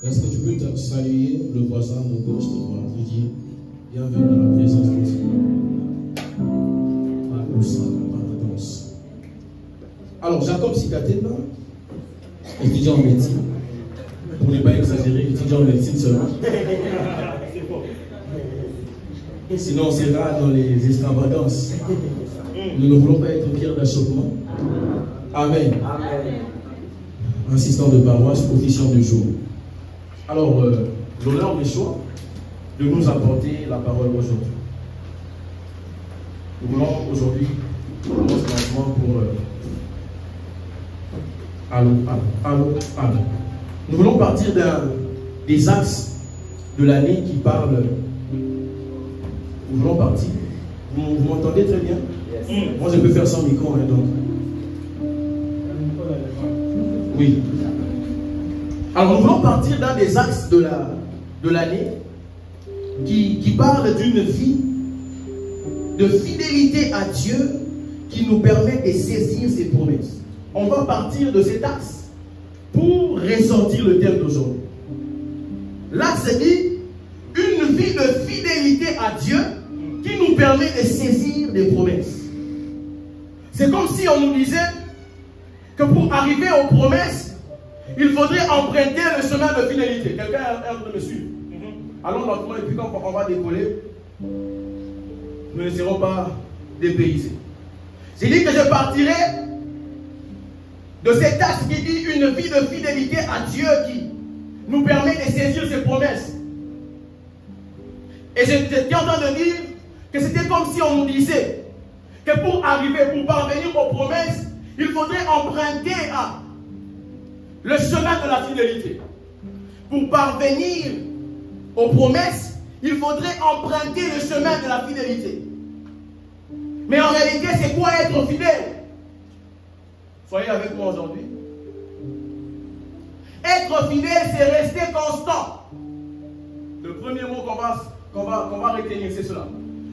Est-ce que tu peux saluer le voisin de gauche, de droite, et dire bienvenue dans la présence de Dieu. Alors, Jacob Sikatena, étudiant en médecine, pour ne pas exagérer, étudiant en médecine seulement. Sinon, on sera dans les extravagances. Nous ne voulons pas être pierre d'achoppement. Amen. Assistant de paroisse, profession du jour. Alors, l'honneur des choix de nous apporter la parole aujourd'hui. Nous voulons aujourd'hui lancement pour allô. Nous voulons partir des axes de l'année qui parlent. Nous voulons partir. Vous m'entendez très bien? Yes. Moi, je peux faire sans micro, hein, donc. Oui. Alors, nous voulons partir dans des axes de l'année qui parlent d'une vie de fidélité à Dieu qui nous permet de saisir ses promesses. On va partir de cet axe pour ressortir le thème d'aujourd'hui. L'axe dit une vie de fidélité à Dieu qui nous permet de saisir des promesses. C'est comme si on nous disait que pour arriver aux promesses, il faudrait emprunter le chemin de fidélité. Quelqu'un est en train de me suivre? Allons lentement et puis quand on va décoller, nous ne serons pas dépaysés. J'ai dit que je partirai de cet axe qui dit une vie de fidélité à Dieu qui nous permet de saisir ses promesses. Et j'étais en train de dire que c'était comme si on nous disait que pour parvenir aux promesses, il faudrait emprunter le chemin de la fidélité. Pour parvenir aux promesses, il faudrait emprunter le chemin de la fidélité. Mais en réalité, c'est quoi être fidèle? Soyez avec moi aujourd'hui. Être fidèle, c'est rester constant. Le premier mot qu'on va retenir, c'est cela.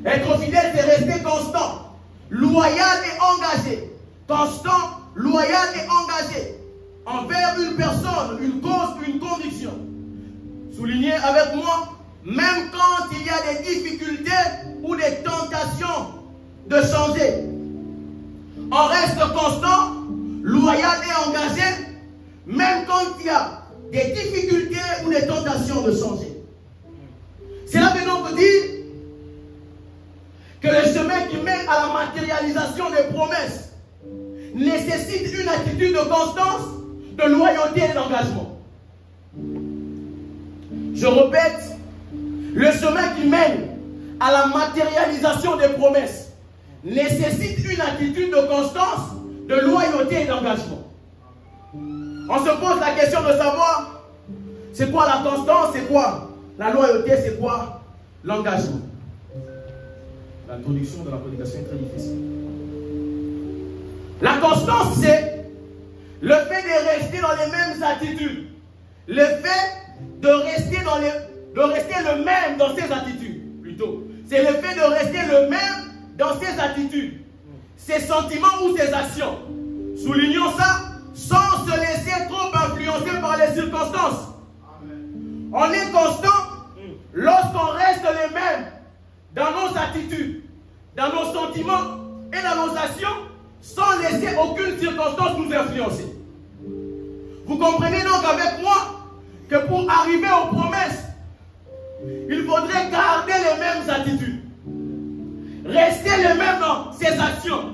Être fidèle, c'est rester constant, loyal et engagé. Constant, loyal et engagé envers une personne, une cause, une conviction. Soulignez avec moi, même quand il y a des difficultés ou des tentations de changer, on reste constant, loyal et engagé, même quand il y a des difficultés ou des tentations de changer. Cela veut donc dire que le chemin qui mène à la matérialisation des promesses nécessite une attitude de constance, de loyauté et d'engagement. Je répète, le chemin qui mène à la matérialisation des promesses nécessite une attitude de constance, de loyauté et d'engagement. On se pose la question de savoir c'est quoi la constance, c'est quoi la loyauté, c'est quoi l'engagement. L'introduction de la prédication est très difficile. La constance, c'est le fait de rester dans les mêmes attitudes. Le fait de rester le même dans ses attitudes, plutôt. C'est le fait de rester le même dans ses attitudes, ses sentiments ou ses actions. Soulignons ça, sans se laisser trop influencer par les circonstances. Amen. On est constant lorsqu'on reste les mêmes dans nos attitudes, dans nos sentiments et dans nos actions, sans laisser aucune circonstance nous influencer. Vous comprenez donc avec moi que pour arriver aux promesses, il faudrait garder les mêmes attitudes, rester les mêmes dans ses actions,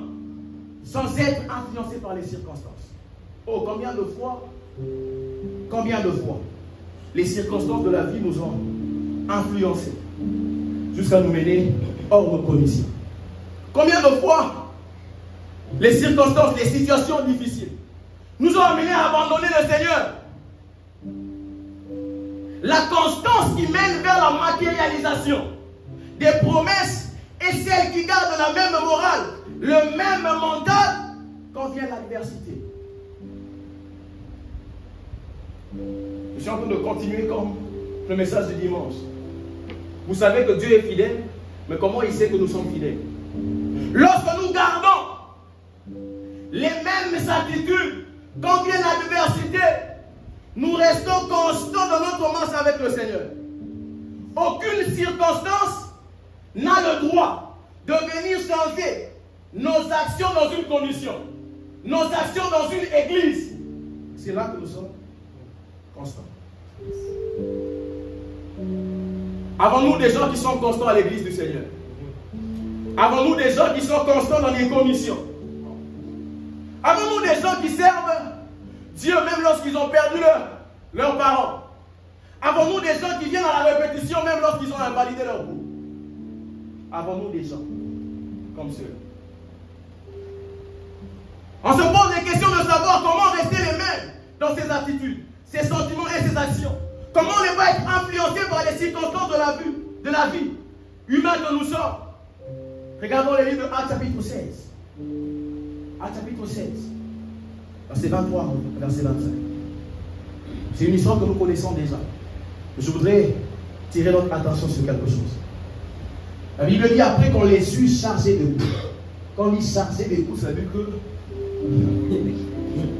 sans être influencé par les circonstances. Oh, combien de fois, les circonstances de la vie nous ont influencés jusqu'à nous mener hors de commission. Combien de fois les circonstances, les situations difficiles nous ont amenés à abandonner le Seigneur. La constance qui mène vers la matérialisation des promesses est celle qui garde la même morale, le même mental quand vient l'adversité. Je suis en train de continuer comme le message du dimanche. Vous savez que Dieu est fidèle, mais comment il sait que nous sommes fidèles? Lorsque nous gardons les mêmes attitudes quand vient l'adversité, nous restons constants dans notre marche avec le Seigneur. Aucune circonstance n'a le droit de venir changer nos actions dans une condition, nos actions dans une église. C'est là que nous sommes constants. Avons-nous des gens qui sont constants à l'église du Seigneur? Avons-nous des gens qui sont constants dans les commissions? Avons-nous des gens qui servent Dieu même lorsqu'ils ont perdu leurs parents? Avons-nous des gens qui viennent à la répétition même lorsqu'ils ont invalidé leur cours? Avons-nous des gens comme ceux-là? On se pose des questions de savoir comment rester les mêmes dans ses attitudes, ses sentiments et ses actions. Comment ne pas être influencé par les circonstances de la vie humaine que nous sommes. Regardons le livre de Actes chapitre 16. Actes chapitre 16. Verset 23, verset 25. C'est une histoire que nous connaissons déjà. Je voudrais tirer notre attention sur quelque chose. La Bible dit après qu'on les eut chargés de coups. Quand on dit chargés de coups, ça veut dire que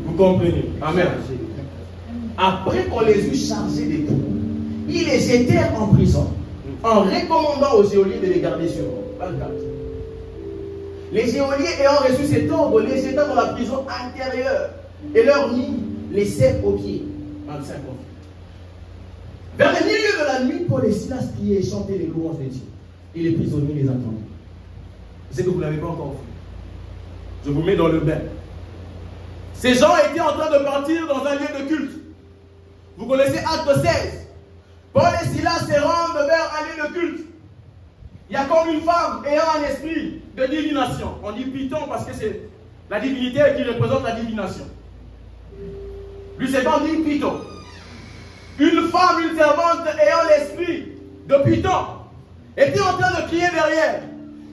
vous comprenez. Amen. Après qu'on les eut chargés de coups, ils les jetèrent en prison en recommandant aux geôliers de les garder sur eux. 24. Les geôliers ayant reçu cet ordre les jetèrent dans la prison intérieure et leur mit les ceps aux pieds. 25. Vers le milieu de la nuit, Paul et Silas priaient et chantaient les louanges de Dieu. Et les prisonniers les entendaient. C'est que vous ne l'avez pas encore fait. Je vous mets dans le bain. Ces gens étaient en train de partir dans un lieu de culte. Vous connaissez Acte 16. Paul et Silas se rendent vers un lieu de culte. Il y a comme une femme ayant un esprit de divination. On dit Python parce que c'est la divinité qui représente la divination. Lui, c'est quand on dit Python. Une femme, une servante ayant l'esprit de Python était en train de crier derrière.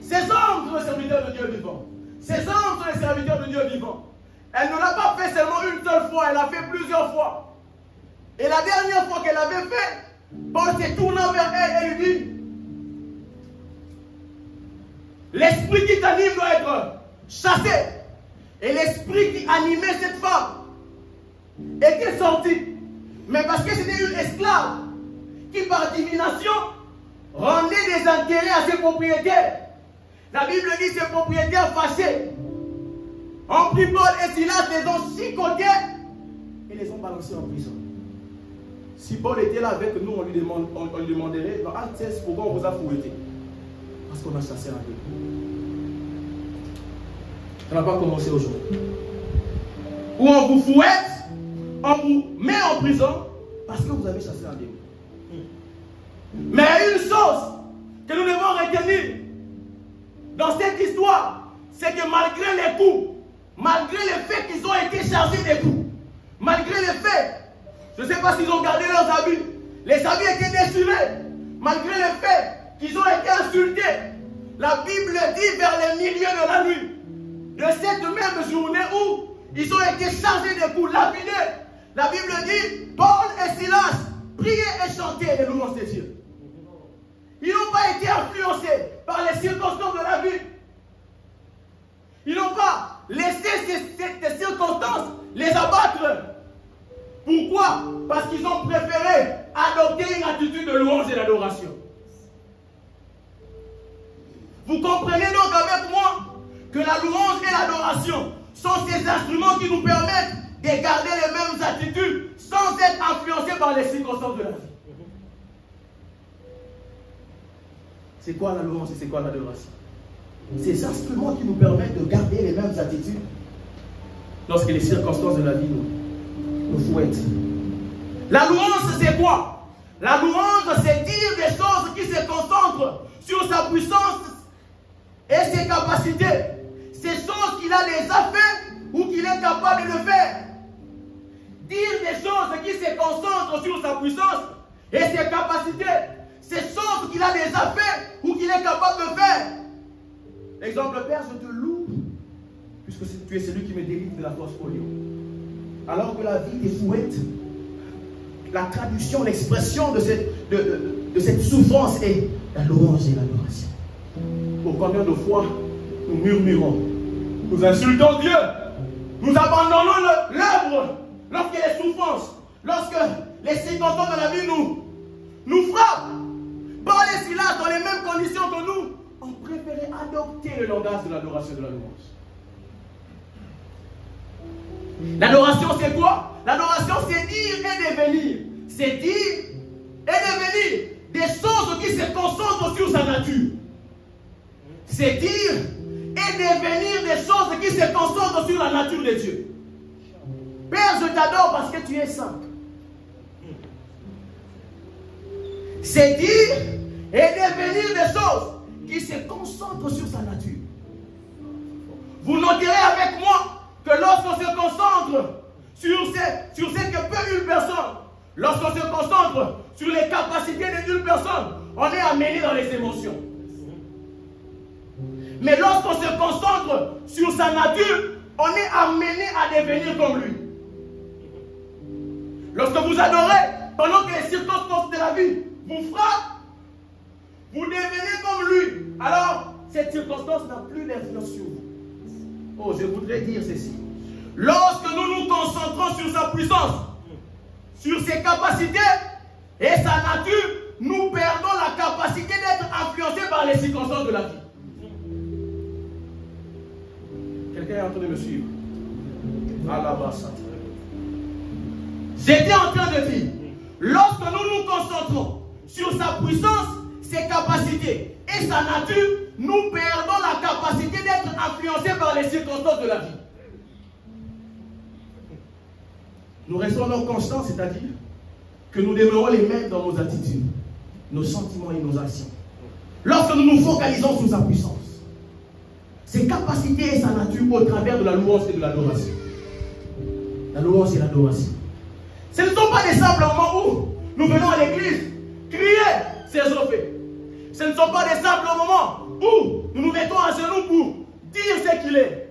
Ces hommes sont les serviteurs de Dieu vivant. Ces hommes sont les serviteurs de Dieu vivant. Elle ne l'a pas fait seulement une seule fois, elle l'a fait plusieurs fois. Et la dernière fois qu'elle avait fait, Paul s'est tourné vers elle et lui dit: l'esprit qui t'anime doit être chassé. Et l'esprit qui animait cette femme était sorti. Mais parce que c'était une esclave qui par divination rendait des intérêts à ses propriétaires. La Bible dit ses propriétaires fâchés ont pris Paul et Silas, les ont chicotés et les ont balancés en prison. Si Paul était là avec nous, on lui demanderait dans Acte 16 pourquoi on vous a fouetté. Parce qu'on a chassé un démon. Ça n'a pas commencé aujourd'hui. Ou on vous fouette, on vous met en prison parce que vous avez chassé un démon. Mais il y a une chose que nous devons retenir dans cette histoire, c'est que malgré les coups, malgré le fait qu'ils ont été chargés des coups, malgré le fait, je ne sais pas s'ils ont gardé leurs habits, les habits étaient déchirés, malgré le fait qu'ils ont été insultés, la Bible dit vers le milieu de la nuit, de cette même journée où ils ont été chargés des coups, lapidés, la Bible dit, Paul et Silas priaient et chantaient les louanges de Dieu. Ils n'ont pas été influencés par les circonstances de la vie. Ils n'ont pas laissé ces circonstances les abattre. Pourquoi? Parce qu'ils ont préféré adopter une attitude de louange et d'adoration. Vous comprenez donc avec moi que la louange et l'adoration sont ces instruments qui nous permettent de garder les mêmes attitudes sans être influencés par les circonstances de la vie. C'est quoi la louange et c'est quoi l'adoration? Ces instruments qui nous permettent de garder les mêmes attitudes lorsque les circonstances de la vie nous fouettent. La louange, c'est quoi? La louange, c'est dire des choses qui se concentrent sur sa puissance et ses capacités. Ces choses qu'il a déjà fait ou qu'il est capable de faire. Dire des choses qui se concentrent sur sa puissance et ses capacités. Ces choses qu'il a déjà fait ou qu'il est capable de faire. Exemple, Père, je te loue, puisque tu es celui qui me délivre de la force polio. Alors que la vie te fouette, la traduction, l'expression de cette souffrance est la louange et l'adoration. Pour combien de fois nous murmurons, nous insultons Dieu, nous abandonnons l'œuvre lorsqu'il y a des souffrances, lorsque les circonstances de la vie nous frappent, Paul et Silas, dans les mêmes conditions que nous, ont préféré adopter le langage de l'adoration et de la louange. L'adoration, c'est quoi? L'adoration, c'est dire et devenir. C'est dire et devenir des choses qui se concentrent sur sa nature. C'est dire et devenir des choses qui se concentrent sur la nature de Dieu. Père, je t'adore parce que tu es saint. C'est dire et devenir des choses qui se concentrent sur sa nature. Vous noterez avec moi que lorsqu'on se concentre sur ce que peut une personne, lorsqu'on se concentre sur les capacités d'une personne, on est amené dans les émotions. Mais lorsqu'on se concentre sur sa nature, on est amené à devenir comme lui. Lorsque vous adorez, pendant que les circonstances de la vie vous frappent, vous devenez comme lui. Alors, cette circonstance n'a plus d'influence sur vous. Oh, je voudrais dire ceci. Lorsque nous nous concentrons sur sa puissance, sur ses capacités et sa nature, nous perdons la capacité d'être influencés par les circonstances de la vie. Quelqu'un est en train de me suivre? J'étais en train de dire, lorsque nous nous concentrons sur sa puissance, ses capacités et sa nature, nous perdons la capacité d'être influencés par les circonstances de la vie. Nous restons donc constants, c'est-à-dire que nous demeurons les mêmes dans nos attitudes, nos sentiments et nos actions. Lorsque nous nous focalisons sur sa puissance, ses capacités et sa nature au travers de la louange et de l'adoration. La louange et l'adoration. Ce ne sont pas des simples moments où nous venons à l'église, crier, s'échauffer. Ce ne sont pas des simples moments où nous nous mettons à genoux pour dire ce qu'il est.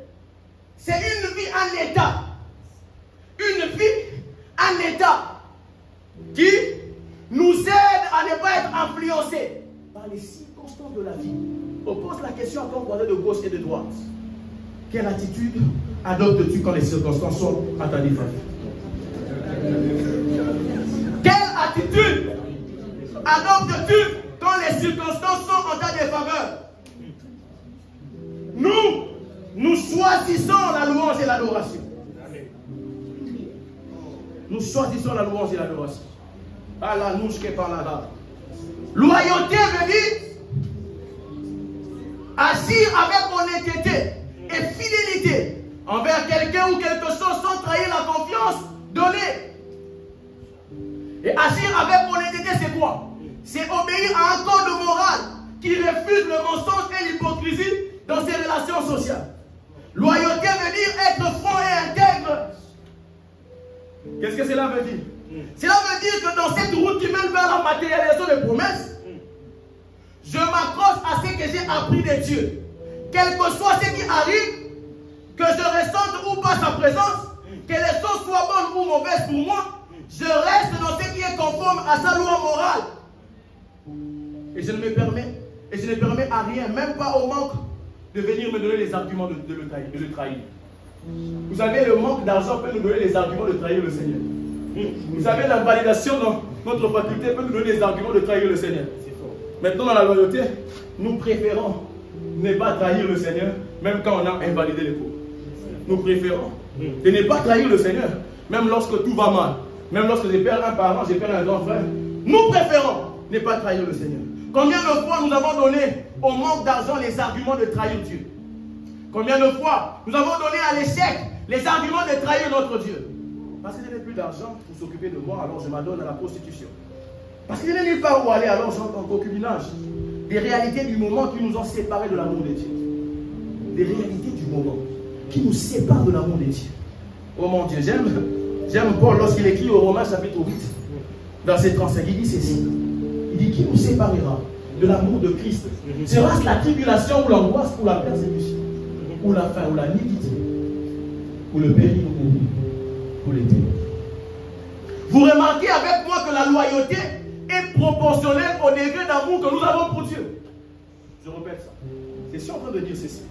C'est une vie en état. Une vie en état qui nous aide à ne pas être influencés par les circonstances de la vie. On pose la question à ton voisin de gauche et de droite. Quelle attitude adoptes-tu quand les circonstances sont à ta défense? Quelle attitude adoptes-tu quand les circonstances sont en ta défaveur? Nous choisissons la louange et l'adoration. Nous choisissons la louange et l'adoration. À la nouche qui est par là. Loyauté veut dire agir avec honnêteté et fidélité envers quelqu'un ou quelque chose sans trahir la confiance donnée. Et agir avec honnêteté, c'est quoi? C'est obéir à un code moral qui refuse le mensonge et l'hypocrisie dans ses relations sociales. Loyauté veut dire être franc et intègre. Qu'est-ce que cela veut dire? Cela veut dire que dans cette route qui mène vers la matérialisation des promesses, je m'accroche à ce que j'ai appris de Dieu. Quel que soit ce qui arrive, que je ressente ou pas sa présence, que les choses soient bonnes ou mauvaises pour moi, je reste dans ce qui est conforme à sa loi morale. Et je ne permets à rien, même pas au manque, de venir me donner les arguments de le trahir. Vous savez, le manque d'argent peut nous donner les arguments de trahir le Seigneur. Vous savez, la validation dans notre faculté peut nous donner les arguments de trahir le Seigneur. Maintenant, dans la loyauté, nous préférons ne pas trahir le Seigneur, même quand on a invalidé les cours. Nous préférons de ne pas trahir le Seigneur, même lorsque tout va mal. Même lorsque j'ai perdu un parent, j'ai perdu un grand frère. Nous préférons ne pas trahir le Seigneur. Combien de fois nous avons donné au manque d'argent les arguments de trahir Dieu? Combien de fois nous avons donné à l'échec les arguments de trahir notre Dieu? Parce que je n'ai plus d'argent pour s'occuper de moi, alors je m'adonne à la prostitution. Parce que je n'ai nulle part où aller, alors j'entre en concubinage. Des réalités du moment qui nous ont séparés de l'amour de Dieu. Des réalités du moment qui nous séparent de l'amour de Dieu. Oh mon Dieu, j'aime Paul lorsqu'il écrit au Romains chapitre 8, verset 35, il dit ceci. Il dit, qui nous séparera de l'amour de Christ? Sera-ce la tribulation ou l'angoisse ou la persécution, ou la faim ou la nudité, ou le péril ou l'été? Vous remarquez avec moi que la loyauté est proportionnelle au degré d'amour que nous avons pour Dieu. Je répète ça. Je suis en train de dire ceci.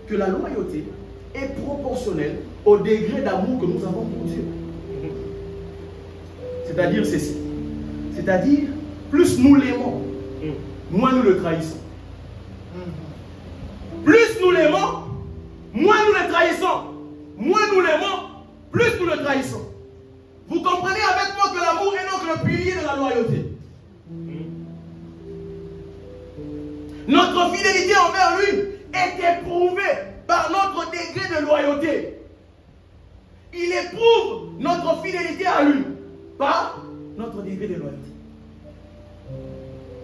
Que la loyauté est proportionnelle au degré d'amour que nous avons pour Dieu. C'est-à-dire ceci. C'est-à-dire, plus nous l'aimons, moins nous le trahissons. Plus nous l'aimons, moins nous le trahissons. Moins nous l'aimons, plus nous le trahissons. Vous comprenez avec moi que l'amour est donc le pilier de la loyauté. Notre fidélité envers lui est éprouvée par notre degré de loyauté. Il éprouve notre fidélité à lui par notre degré de loyauté.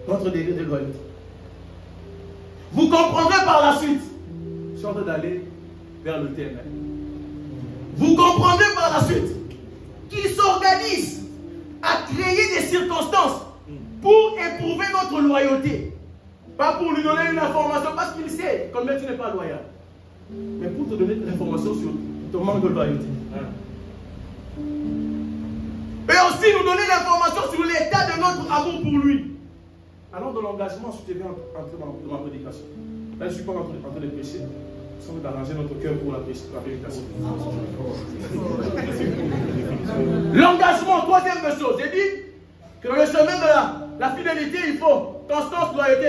Notre degré de loyauté. Vous comprendrez par la suite. Je suis en train d'aller vers le thème. Vous comprendrez par la suite qu'il s'organise à créer des circonstances pour éprouver notre loyauté. Pas pour lui donner une information parce qu'il sait combien tu n'es pas loyal. Mais pour te donner une information sur ton manque de loyauté. Et aussi nous donner l'information sur l'état de notre amour pour lui. Allons dans l'engagement, si tu viens entrer dans ma prédication. Là, je ne suis pas en train de prêcher. Nous sommes d'arranger notre cœur pour la prédication. L'engagement, troisième chose. J'ai dit que dans le chemin de la fidélité, il faut constance, loyauté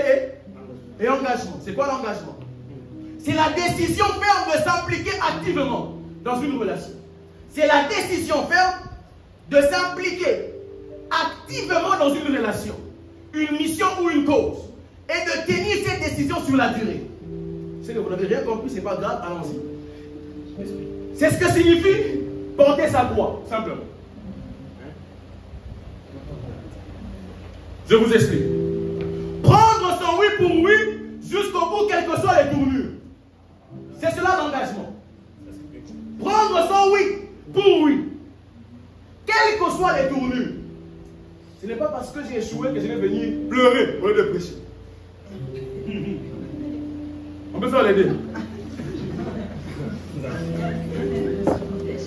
et engagement. C'est quoi l'engagement? C'est la décision ferme de s'impliquer activement dans une relation. C'est la décision ferme de s'impliquer activement dans une relation, une mission ou une cause, et de tenir cette décision sur la durée. C'est que vous n'avez rien compris, c'est pas grave, allons-y. C'est ce que signifie porter sa croix, simplement. Je vous explique. Prendre son oui pour oui jusqu'au bout, quelles que soient les tournures. C'est cela l'engagement. Prendre son oui pour oui, quelles que soient les tournures. Ce n'est pas parce que j'ai échoué que je vais venir pleurer au lieu de prêcher. On peut faire les deux.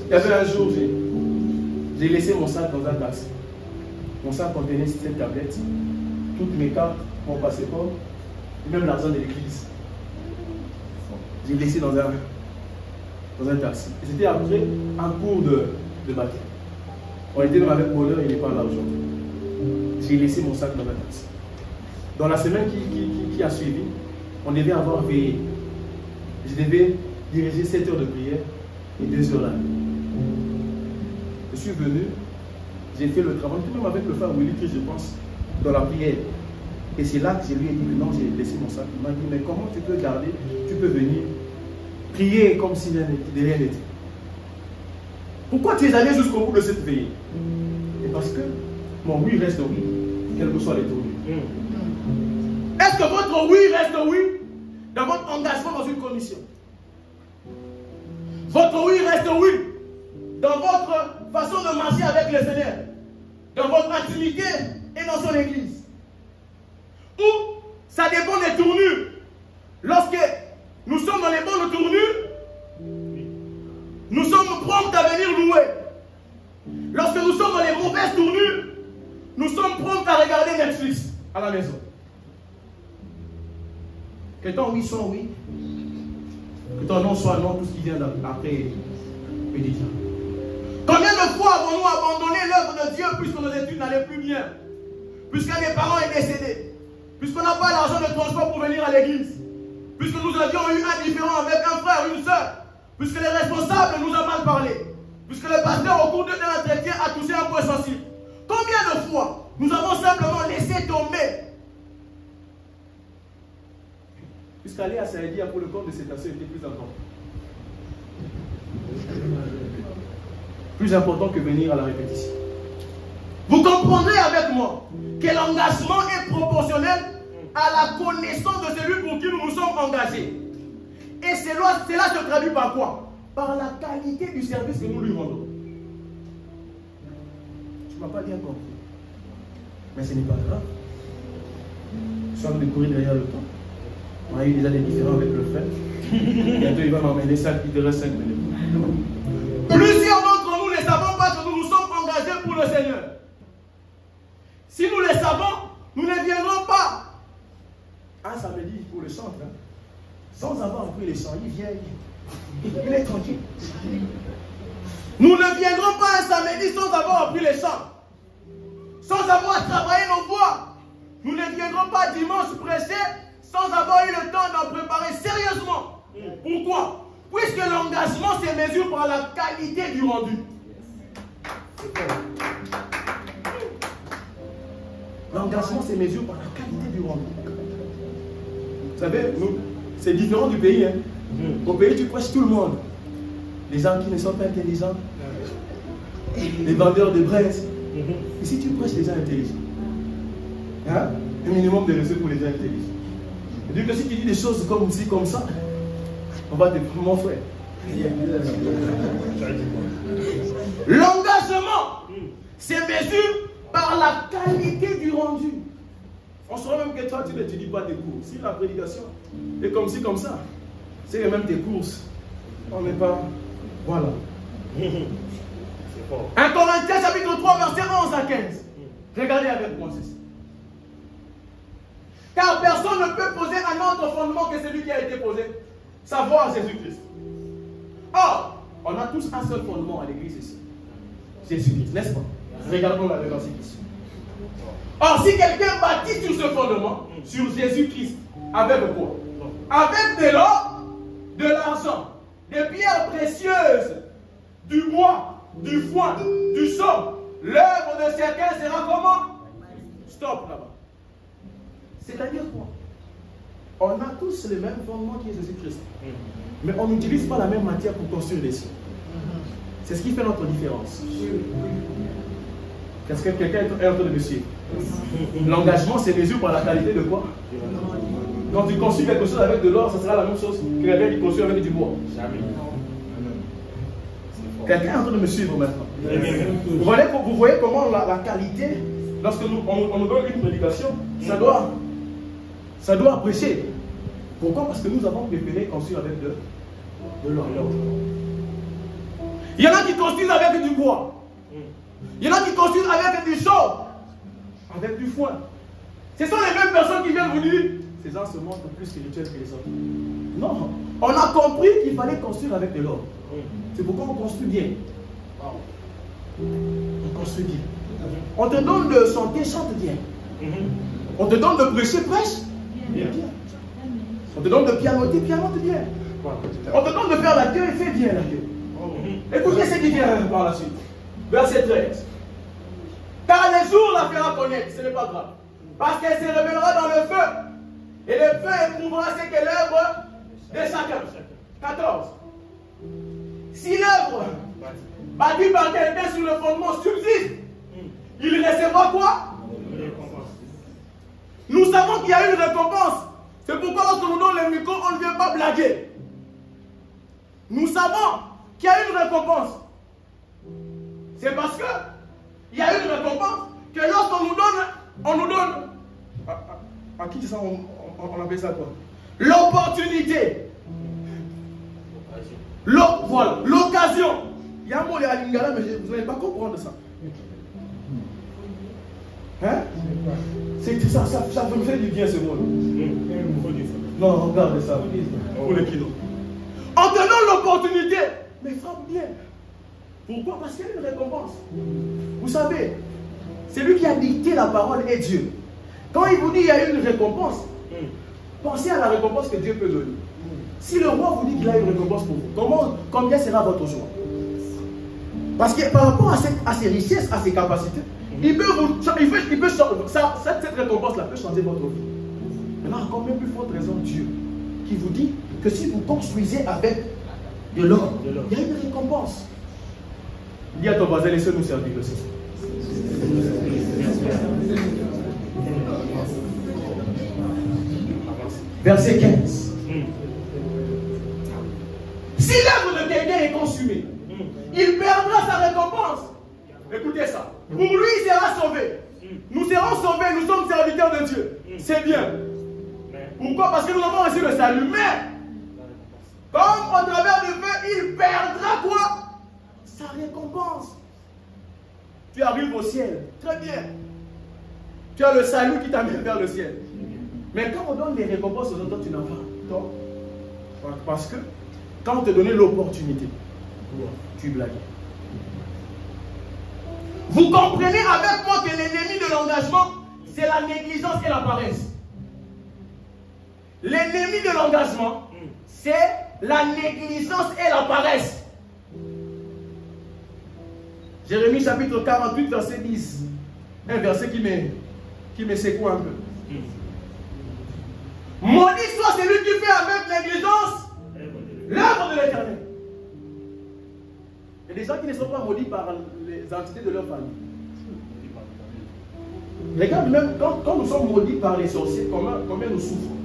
Il y avait un jour, j'ai laissé mon sac dans un taxi. Mon sac contenait cette tablette, toutes mes cartes, mon passeport, et même l'argent de l'église. J'ai laissé dans un taxi. Et c'était après un cours de baptême. On était même avec bonheur, il n'est pas là aujourd'hui. J'ai laissé mon sac dans un taxi. Dans la semaine qui a suivi, on devait avoir veillé. Je devais diriger 7 heures de prière et 2 heures la nuit. Je suis venu, j'ai fait le travail, tout même avec le frère Willy, je pense, dans la prière. Et c'est là que je lui ai dit que non, j'ai laissé mon sac. Il m'a dit, mais comment tu peux garder, tu peux venir prier comme si de rien n'était. Pourquoi tu es allé jusqu'au bout de cette veillée? Et parce que mon oui reste oui, quelles que soient les tournures. Est-ce que votre oui reste oui dans votre engagement dans une commission? Votre oui reste oui dans votre façon de marcher avec le Seigneur, dans votre intimité et dans son église? Ou ça dépend des tournures. Lorsque nous sommes dans les bonnes tournures, nous sommes prompts à venir louer. Lorsque nous sommes dans les mauvaises tournures, nous sommes prompts à regarder Netflix à la maison. Que ton oui soit oui, que ton non soit non, tout ce qui vient après est dit. Combien de fois avons-nous abandonné l'œuvre de Dieu puisque nos études n'allaient plus bien, puisqu'un des parents est décédé, puisqu'on n'a pas l'argent de transport pour venir à l'église, puisque nous avions eu un différend avec un frère ou une soeur, puisque les responsables nous ont mal parlé, puisque le pasteur au cours d'un entretien a touché un point sensible. Combien de fois nous avons simplement laissé tomber? Puisqu'aller à Saïdia pour le corps de cétacés était plus important. Plus important que venir à la répétition. Vous comprendrez avec moi que l'engagement est proportionnel à la connaissance de celui pour qui nous nous sommes engagés. Et cela se traduit par quoi? Par la qualité du service que nous lui rendons. Tu ne m'as pas bien compris. Mais ce n'est pas grave. Je suis en train de courir derrière le temps. On a eu déjà des différends avec le frère. Bientôt il va m'emmener ça, il te reste 5 minutes. Plusieurs d'entre nous ne savons pas que nous nous sommes engagés pour le Seigneur. Si nous le savons, nous ne viendrons pas un samedi pour le chant. Hein. Sans avoir appris les chants, il vient, il est tranquille. Nous ne viendrons pas un samedi sans avoir appris les chants. avons à travailler nos voix. Nous ne viendrons pas dimanche prêcher sans avoir eu le temps d'en préparer sérieusement. Pourquoi? Puisque l'engagement se mesure par la qualité du rendu. L'engagement se mesure par la qualité du rendu. Vous savez, c'est différent du pays. Hein. Au pays, tu prêches tout le monde. Les gens qui ne sont pas intelligents, les vendeurs de braises. Ici, tu prêches les gens intelligents. Hein? Un minimum de respect pour les gens intelligents. C'est-à-dire que si tu dis des choses comme ci, comme ça, on va te prendre mon frère. L'engagement se mesure par la qualité du rendu. On saura même que toi, tu n'étudies pas tes cours. Si la prédication est comme ci, comme ça, c'est que même tes courses, on n'est pas... Voilà. 1 Corinthiens chapitre 3, verset 11 à 15. Regardez avec moi ceci. Car personne ne peut poser un autre fondement que celui qui a été posé, savoir Jésus-Christ. Or, on a tous un seul fondement à l'église ici. Jésus-Christ, n'est-ce pas? Regardons la verset ici. Or, si quelqu'un bâtit sur ce fondement, sur Jésus-Christ, avec quoi? Avec de l'or, de l'argent, des pierres précieuses, du bois, du foin, du somme, l'œuvre de chacun sera comment? Stop là-bas. C'est-à-dire quoi? On a tous le même fondement qui est Jésus-Christ. Mais on n'utilise pas la même matière pour construire les siens. C'est ce qui fait notre différence. Est-ce que quelqu'un est en train de me suivre? L'engagement se mesure par la qualité de quoi? Quand tu construis quelque chose avec de l'or, ça sera la même chose que quelqu'un qui construit avec du bois. Jamais. Quelqu'un est en train de me suivre maintenant. Vous voyez comment la qualité, lorsque on nous donne une prédication, ça doit apprécier. Pourquoi? Parce que nous avons préféré construire avec de l'or. Il y en a qui construisent avec du bois. Il y en a qui construisent avec du chauve, avec du foin. Ce sont les mêmes personnes qui viennent vous dire ces gens se montrent plus spirituels que les autres. Non, on a compris qu'il fallait construire avec de l'or. C'est pourquoi on construit bien. On construit bien. On te donne de chanter, chante bien. On te donne de prêcher, prêche bien. On te donne de pianoter, pianote bien. On te donne de faire la queue, fais bien la queue. Écoutez ce qui vient par la suite. Verset 13. Car les jours la fera connaître, ce n'est pas grave. Parce qu'elle se révélera dans le feu. Et le feu éprouvera ce qu'est l'œuvre de chacun. 14. Si l'œuvre bâtie par quelqu'un sur le fondement subsiste, il recevra quoi? Nous savons qu'il y a une récompense. C'est pourquoi lorsque nous donnons le micro, on ne vient pas blaguer. Nous savons qu'il y a une récompense. C'est parce que il y a une récompense que lorsqu'on nous donne, on nous donne. À qui ça on appelle ça quoi? L'opportunité. Voilà, l'occasion. Il y a un mot à Lingala, mais vous n'allez pas comprendre ça. Hein? C'est ça me fait du bien ce mot. Non, regardez ça. Pour le kilo. En donnant l'opportunité, mais frappe bien. Pourquoi? Parce qu'il y a une récompense. Vous savez, celui qui a dicté la parole est Dieu. Quand il vous dit qu'il y a une récompense, pensez à la récompense que Dieu peut donner. Si le roi vous dit qu'il a une récompense pour vous, combien sera votre joie? Parce que par rapport à ses richesses, à ses capacités, cette récompense-là peut changer votre vie. Maintenant, encore même plus forte raison, Dieu, qui vous dit que si vous construisez avec de l'or, il y a une récompense. Dis à ton voisin, laissez-nous servir le Seigneur. Verset 15. Si l'œuvre de quelqu'un est consumée, il perdra sa récompense. Écoutez ça. Pour lui, il sera sauvé. Nous serons sauvés, nous sommes serviteurs de Dieu. C'est bien. Pourquoi? Parce que nous avons reçu le salut. Mais, comme au travers du feu, il perdra quoi? Sa récompense. Tu arrives au ciel. Très bien. Tu as le salut qui t'amène vers le ciel. Mais quand on donne des récompenses aux autres, tu n'en vas pas. Parce que quand on te donnait l'opportunité, tu blagues. Vous comprenez avec moi que l'ennemi de l'engagement, c'est la négligence et la paresse. L'ennemi de l'engagement, c'est la négligence et la paresse. Jérémie chapitre 48, verset 10. Un verset qui me secoue un peu. Maudit soit celui qui fait avec négligence l'œuvre de l'Éternel. Il y a des gens qui ne sont pas maudits par les entités de leur famille. Regarde, même quand nous sommes maudits par les sorciers, combien nous souffrons.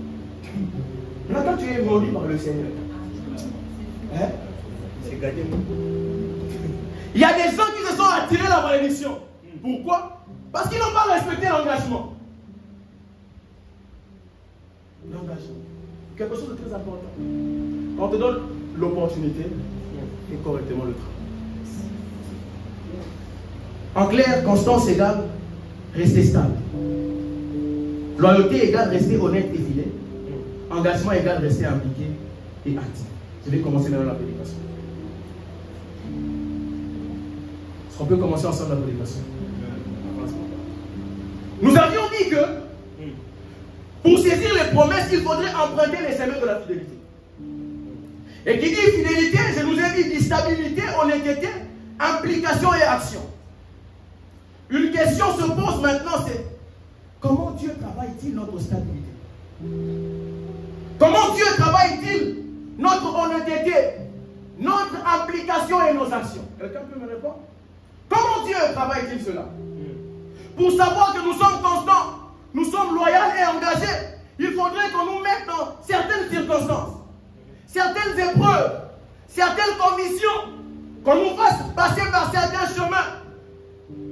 Là, quand tu es maudit par le Seigneur, hein? C'est gagné. Il y a des gens qui se sont attirés la malédiction. Pourquoi? Parce qu'ils n'ont pas respecté l'engagement. L'engagement. Quelque chose de très important. On te donne l'opportunité et correctement le travail. En clair, constance égale rester stable. Loyauté égale rester honnête et fidèle. Engagement égale rester impliqué et actif. Je vais commencer maintenant la prédication. Est-ce qu'on peut commencer ensemble la prédication? Nous avions dit que pour saisir les promesses, il faudrait emprunter les chemins de la fidélité. Et qui dit fidélité, je nous ai dit stabilité, honnêteté, implication et action. Une question se pose maintenant, c'est comment Dieu travaille-t-il notre stabilité? Comment Dieu travaille-t-il notre honnêteté, notre implication et nos actions? Quelqu'un peut me répondre? Comment Dieu travaille-t-il cela? Pour savoir que nous sommes constants, nous sommes loyaux et engagés, il faudrait qu'on nous mette dans certaines circonstances, certaines épreuves, certaines conditions, qu'on nous fasse passer par certains chemins,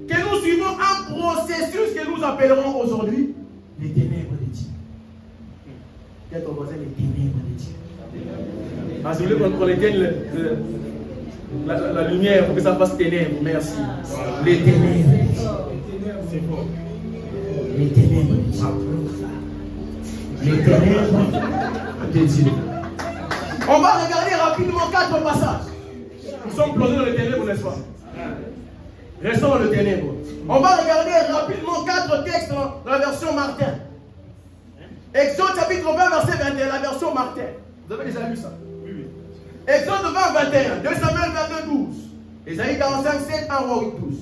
que nous suivons un processus que nous appellerons aujourd'hui les ténèbres de Dieu. Qu'est-ce qu'on voit les ténèbres de Dieu? Ah, je voulais qu'on éteigne la lumière pour que ça fasse ténèbres. Merci. Les ténèbres de Dieu. Les ténèbres de Dieu. Les ténèbres de Dieu. On va regarder rapidement 4 passages. Nous sommes plongés dans les ténèbres, n'est-ce pas? Restons dans le ténèbre. On va regarder rapidement 4 textes dans la version Martin. Exode chapitre 20, verset 21, la version Martin. Vous avez déjà lu ça? Oui. Exode 20, 21, 2 Samuel 22, 12. Ésaïe 45, 7, 1 roi 8, 12.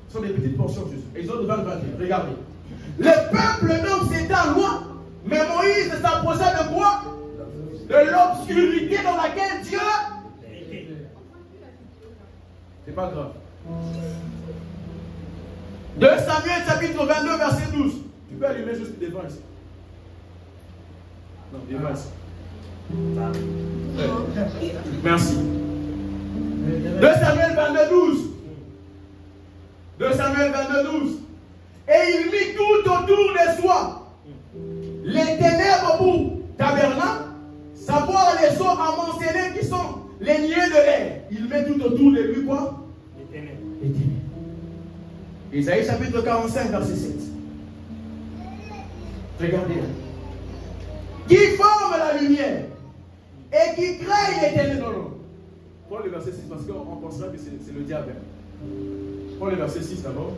Ce sont des petites portions juste. Exode 20, 21, regardez. Le peuple donc s'étend loin, mais Moïse s'approcha de quoi? De l'obscurité dans laquelle Dieu était. C'est pas grave. 2 Samuel chapitre 22 verset 12. Tu peux allumer juste devant ici. Non, devant ici. Merci. 2 Samuel 22 12. 2 Samuel 22 12. Et il mit tout autour de soi les ténèbres pour tabernacle, savoir les eaux amoncelées qui sont les niais de l'air. Il met tout autour de lui quoi? Les ténèbres. Les ténèbres. Isaïe chapitre 45 verset 7. Regardez. Qui forme la lumière et qui crée l'éternel. Non. Prends le verset 6 parce qu'on pensera que c'est le diable. Prends le verset 6 d'abord.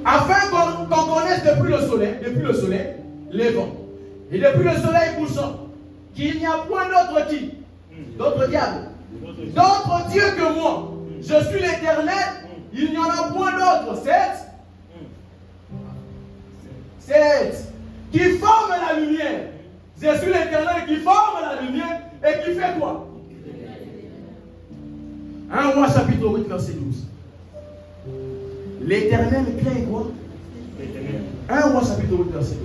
Afin qu'on connaisse depuis le soleil, les vents. Et depuis le soleil couchant, qu'il n'y a point d'autre qui? D'autre diable. D'autre Dieu que moi. Je suis l'Éternel. Il n'y en a point d'autre. 7. Qui forme la lumière. Je suis l'Éternel qui forme la lumière et qui fait quoi? 1 Roi chapitre 8 verset 12. L'Éternel crée quoi? 1 Roi chapitre 8 verset 12.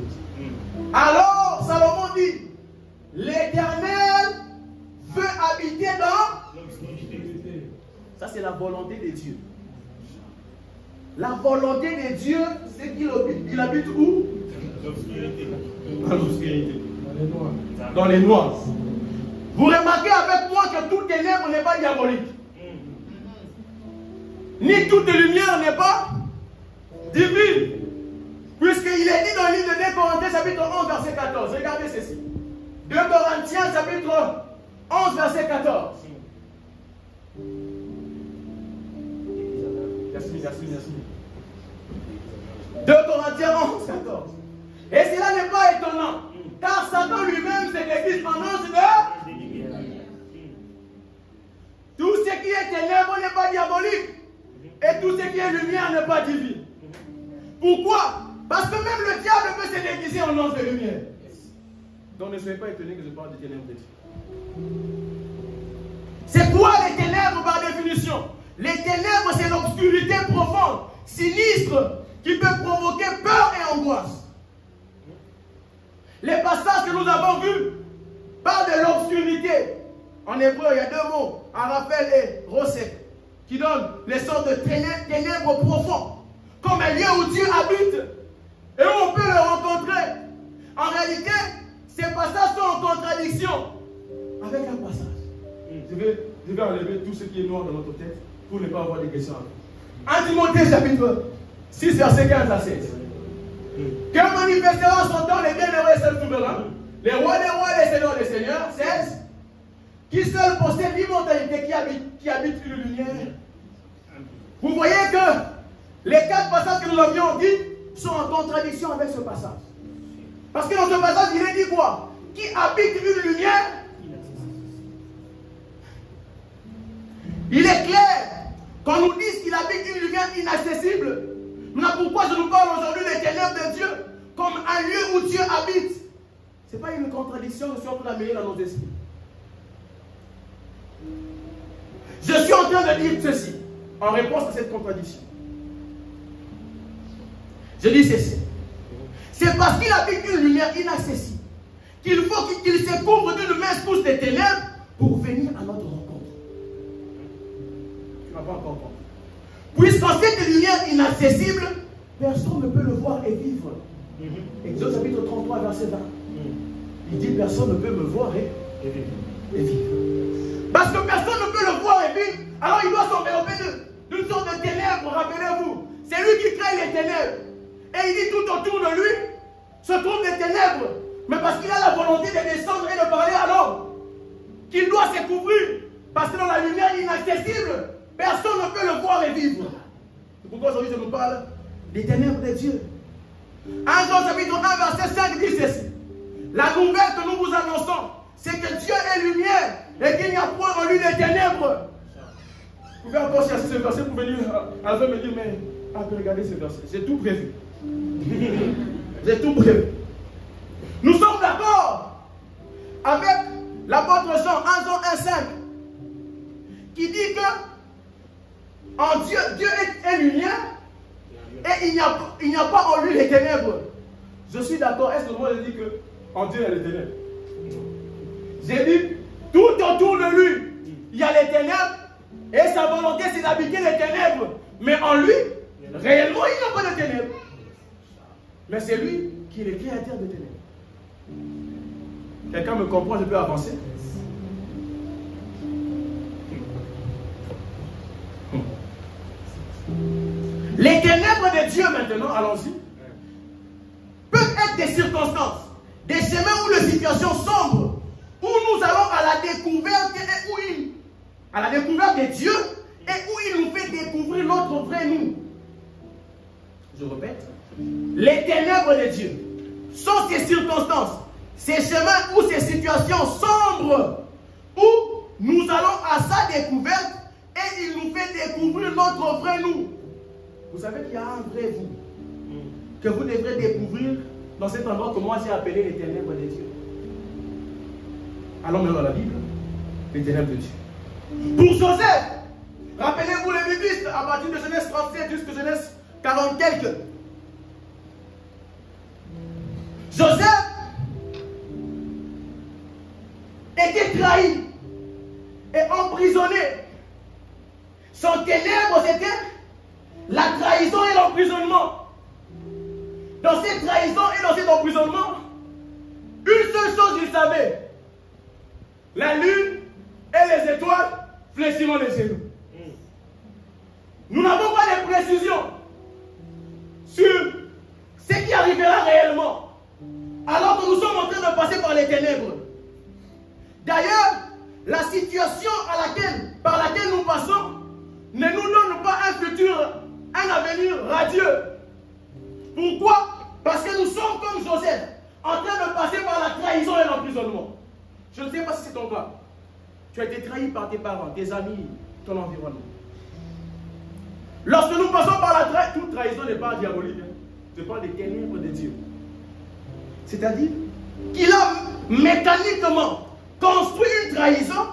Alors Salomon dit, l'Éternel veut habiter dans l'obscurité. Ça c'est la volonté de Dieu. La volonté de Dieu, c'est qu'il habite où? L'obscurité. Dans l'obscurité. Dans les noirs. Vous remarquez avec moi que toute ténèbre n'est pas diabolique. Ni toute lumière n'est pas divine. Puisqu'il est dit dans le livre de 2 Corinthiens chapitre 11 verset 14. Regardez ceci. 2 Corinthiens chapitre 11 verset 14. Merci. 2 Corinthiens 11, 14. Et cela n'est pas étonnant, car Satan lui-même se déguise en ange de lumière. Tout ce qui est ténèbres n'est pas diabolique, et tout ce qui est lumière n'est pas divin. Pourquoi? Parce que même le diable peut se déguiser en ange de lumière. Donc ne soyez pas étonnés que je parle des ténèbres de Dieu. C'est quoi les ténèbres par définition? Les ténèbres, c'est l'obscurité profonde, sinistre, qui peut provoquer peur et angoisse. Les passages que nous avons vus parlent de l'obscurité. En hébreu, il y a 2 mots, arapel et rosek, qui donnent les sortes de ténèbres profondes, comme un lieu où Dieu habite, et où on peut le rencontrer. En réalité, ces passages sont en contradiction avec un passage. Je vais enlever tout ce qui est noir dans notre tête pour ne pas avoir de questions. 1 Timothée chapitre 6, verset 15 à 16. Que manifestera son temps les bienheureux seul souverains, les rois des rois et les seigneurs des seigneurs. 16. Qui seul possède l'immortalité, qui habite une lumière. Vous voyez que les 4 passages que nous avions dit sont en contradiction avec ce passage. Parce que dans ce passage, il est dit quoi? Qui habite une lumière. Il est clair qu'on nous dise qu'il habite une lumière inaccessible. Maintenant, pourquoi je nous parle aujourd'hui des ténèbres de Dieu comme un lieu où Dieu habite? Ce n'est pas une contradiction que je suis en train d'amener dans nos esprits. Je suis en train de dire ceci en réponse à cette contradiction. Je dis ceci. C'est parce qu'il habite une lumière inaccessible qu'il faut qu'il se couvre d'une mince couche de ténèbres pour venir à notre rencontre. Tu n'as pas encore compris. Puisqu'en cette lumière inaccessible, personne ne peut le voir et vivre. Exode chapitre 33, verset 20. Il dit personne ne peut me voir et vivre. Parce que personne ne peut le voir et vivre, alors il doit s'envelopper d'une sorte de ténèbres, rappelez-vous. C'est lui qui crée les ténèbres. Et il dit tout autour de lui se trouvent des ténèbres. Mais parce qu'il a la volonté de descendre et de parler à l'homme, qu'il doit se couvrir. Parce que dans la lumière inaccessible, personne ne peut le voir et vivre. C'est pourquoi aujourd'hui je nous parle des ténèbres de Dieu. 1 Jean chapitre 1, verset 5 dit ceci. La nouvelle que nous vous annonçons, c'est que Dieu est lumière et qu'il n'y a point en lui de ténèbres. Vous pouvez encore chercher ce verset pour venir avec me dire, mais regardez ce verset, j'ai tout prévu. J'ai tout prévu. Nous sommes d'accord avec l'apôtre Jean, 1 Jean 1,5, qui dit que en Dieu, Dieu est lumière et il n'y a pas en lui les ténèbres. Je suis d'accord. Est-ce que moi je dis que en Dieu il y a les ténèbres? J'ai dit tout autour de lui il y a les ténèbres et sa volonté c'est d'habiter les ténèbres. Mais en lui, réellement il n'y a pas de ténèbres. Mais c'est lui qui est le créateur des ténèbres. Quelqu'un me comprend, je peux avancer? Les ténèbres de Dieu maintenant, allons-y, peuvent être des circonstances, des chemins ou des situations sombres, où nous allons à la découverte de Dieu et où il nous fait découvrir notre vrai nous. Je répète, les ténèbres de Dieu sont ces circonstances, ces chemins ou ces situations sombres où nous allons à sa découverte et il nous fait découvrir notre vrai nous. Vous savez qu'il y a un vrai vous que vous devrez découvrir dans cet endroit que moi j'ai appelé les ténèbres de Dieu. Allons maintenant dans la Bible, les ténèbres de Dieu. Pour Joseph, rappelez-vous les biblistes à partir de Genèse 37 jusqu'à Genèse 40 quelques. Joseph était trahi et emprisonné. Son ténèbre c'était la trahison et l'emprisonnement. Dans cette trahison et dans cet emprisonnement, une seule chose il savait. La lune et les étoiles fléchiront les genoux. Nous n'avons pas de précision sur ce qui arrivera réellement, alors que nous sommes en train de passer par les ténèbres. D'ailleurs, la situation par laquelle nous passons ne nous donne pas un futur Dieu. Pourquoi? Parce que nous sommes comme Joseph, en train de passer par la trahison et l'emprisonnement. Je ne sais pas si c'est ton cas. Tu as été trahi par tes parents, tes amis, ton environnement. Lorsque nous passons par la trahison, toute trahison n'est pas diabolique. Hein. Je parle des ténèbres de Dieu. C'est-à-dire qu'il a mécaniquement construit une trahison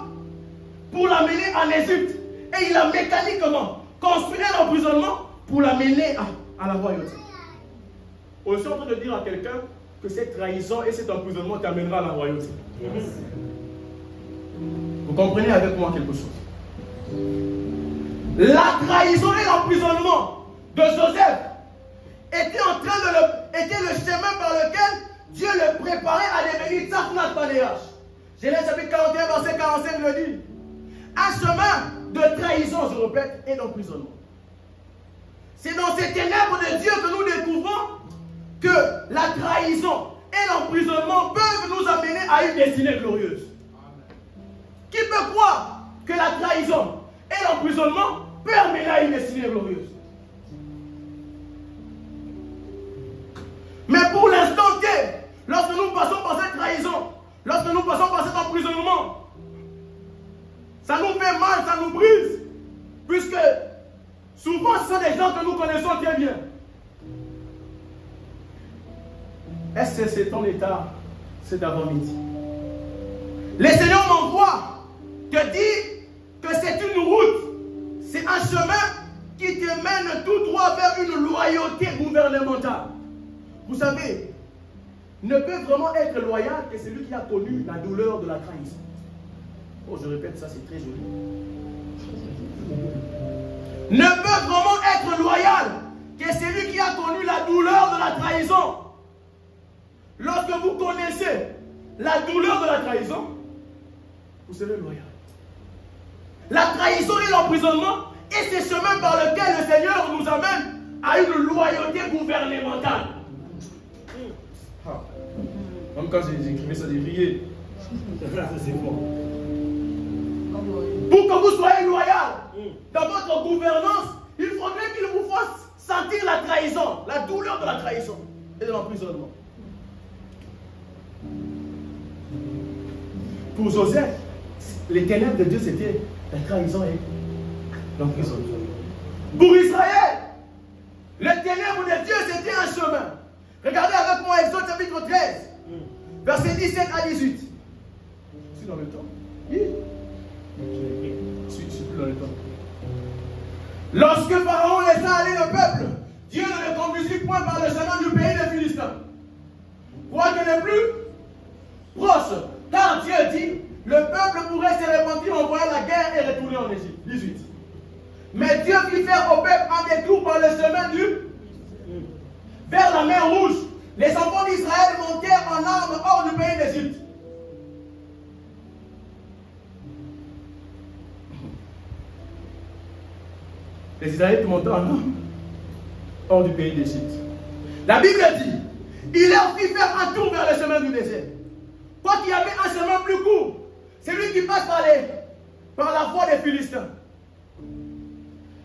pour l'amener en Égypte. Et il a mécaniquement construit un emprisonnement pour l'amener à la royauté. On est en train de dire à quelqu'un que cette trahison et cet emprisonnement t'amènera à la royauté. Vous comprenez avec moi quelque chose? La trahison et l'emprisonnement de Joseph était le chemin par lequel Dieu le préparait à devenir Tzafnat Panéach. Genèse chapitre 41, verset 45 le dit. Un chemin de trahison, je répète, et d'emprisonnement. C'est dans ces ténèbres de Dieu que nous découvrons que la trahison et l'emprisonnement peuvent nous amener à une destinée glorieuse. Qui peut croire que la trahison et l'emprisonnement peuvent amener à une destinée glorieuse? Mais pour l'instant T, lorsque nous passons par cette trahison, lorsque nous passons par cet emprisonnement, ça nous fait mal, ça nous brise. Puisque souvent ce sont des gens que nous connaissons très bien. Est-ce que c'est ton état cet avant-midi? Le Seigneur m'envoie te dire que c'est une route, c'est un chemin qui te mène tout droit vers une loyauté gouvernementale. Vous savez, ne peut vraiment être loyal que celui qui a connu la douleur de la trahison. Oh, je répète, ça c'est très joli. Ne peut vraiment être loyal que celui qui a connu la douleur de la trahison. Lorsque vous connaissez la douleur de la trahison, vous serez loyal. La trahison et l'emprisonnement est ce chemin par lequel le Seigneur nous amène à une loyauté gouvernementale. Même quand j'écrivais ça, j'ai rié. C'est bon. Pour que vous soyez loyal dans votre gouvernance, il faudrait qu'il vous fasse sentir la trahison, la douleur de la trahison et de l'emprisonnement. Pour Joseph, les ténèbres de Dieu, c'était la trahison et l'emprisonnement. Pour Israël, les ténèbres de Dieu, c'était un chemin. Regardez avec moi Exode chapitre 13, versets 17 à 18. Je suis dans le temps. Oui. Je suis plus dans le temps. Lorsque Pharaon laissa aller le peuple, Dieu ne le conduisit point par le chemin du pays des Philistins. Quoique n'est plus proche, car Dieu dit, le peuple pourrait se repentir, envoyer la guerre et retourner en Égypte. 18. Mais Dieu fit faire au peuple un détour par le chemin vers la mer Rouge. Les enfants d'Israël montèrent en armes hors du pays d'Égypte. Les Israélites montaient en armes hors du pays d'Égypte. La Bible dit, il leur fit faire un tour vers le chemin du désert. Quoi qu'il y avait un chemin plus court, c'est lui qui passe par la voie des Philistins.